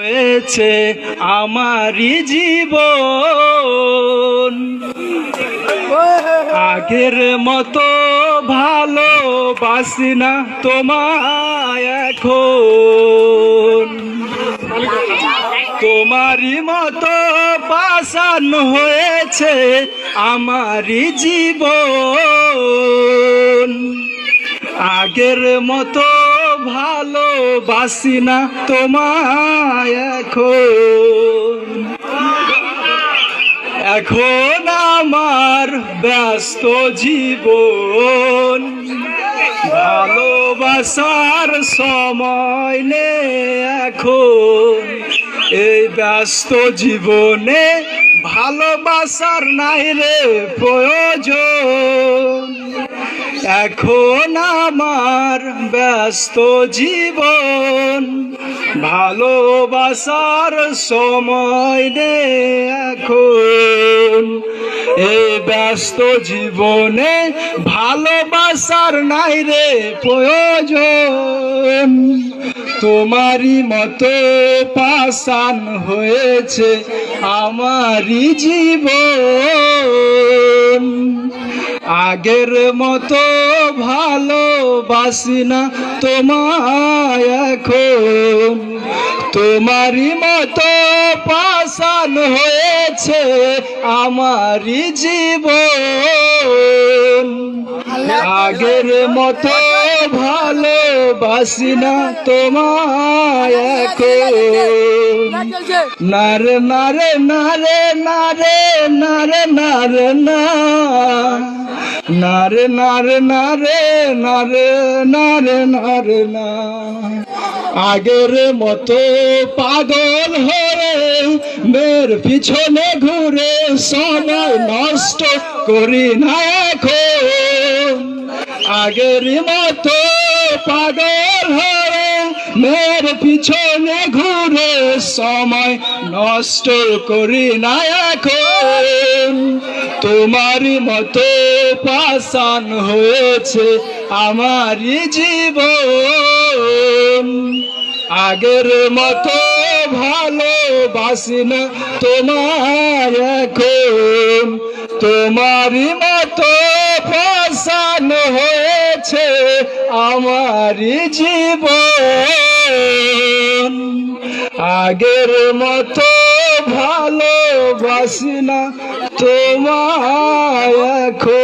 হয়েছে আমারই জীবন, আগের মতো ভালোবাসি না তোমায় এখন। তোমারই মতো পাষাণ হয়েছে আমারই জীবন, আগের মতো ভালোবাসি না তোমায় এখন। এখন আমার ব্যস্ত জীবন, ভালোবাসার সময় নেই এখন। এই ব্যস্ত জীবনে ভালোবাসার নাই রে প্রয়োজন। এখন আমার ব্যস্ত জীবন, ভালোবাসার সময় নেই এখন। এই ব্যস্ত জীবনে ভালোবাসার নাই রে প্রয়োজন। তোমারই মতো পাষাণ হয়েছে আমারই জীবন, আগের মতো ভালোবাসি না তোমায় এখন। তোমারই মতো পাষাণ হয়েছে আমারই জীবন, আগের মতো ভালোবাসি না তোমায় এখন। নারে নারে নারে নারে নারে নারে না, নারে নারে নারে নারে নারে নারে না। আগের মতো পাগল হয়ে মেয়ের পিছনে ঘুরে সময় নষ্ট করি না এখন। আগের মতো পাগল হয়ে মেয়ের পিছনে ঘুরে সময় নষ্ট করি না এখন। তোমারই মতো পাষাণ হয়েছে আমারই জীবন, আগের মতো ভালোবাসি না তোমায় এখন। তোমারই মতো পাষাণ হয়েছে আমারই জীবন, আগের মতো ভালোবাসি না তোমায় এখন।